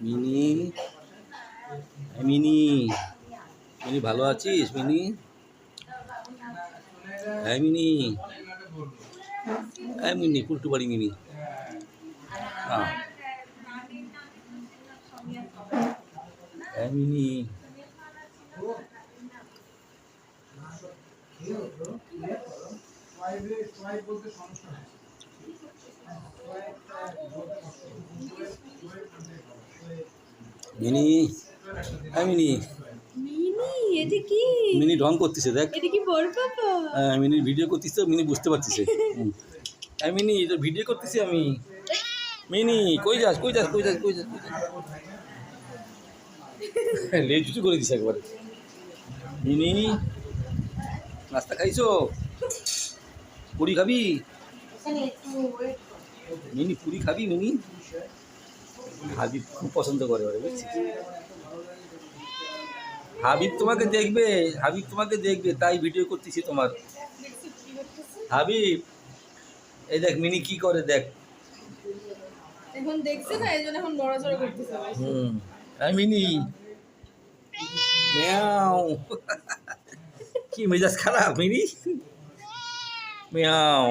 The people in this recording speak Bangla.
মিনি, মিনি, মিনি ভালো আছিস মিনি? হ্যাঁ মিনি, হ্যাঁ মিনি পুলটু বাড়ি মিনি। হ্যাঁ হ্যাঁ মিনি, মিনি, হ্যাঁ মিনি, মিনি এটা কি? মিনি ঢং করতেছে দেখ। এটা কি বড় পাপা? হ্যাঁ মিনি ভিডিও করতেছে, মিনি বুঝতে পারতেছে। হ্যাঁ মিনি এটা ভিডিও করতেছি আমি। মিনি কই যাস কই যাস কই যাস কই যাস? লেজ উঁচু করে দিস একবারে। মিনি নাস্তা খাইছো? পুরি খাবি? মিনি পুরি খাবি মিনি? হাবিব খুব পছন্দ করে ওরে বুঝছিস? হাবিব তোমাকে দেখবে, হাবিব তোমাকে দেখবে তাই ভিডিও করতেছি তোমার। হাবিব এই দেখ মিনি কি করে দেখ। এখন দেখছে না, এইজন্য এখন নড়াচড়া করতেছে। হ্যাঁ মিনি মিয়াও। কি মেজাজ খারাপ মিনি? মিয়াও।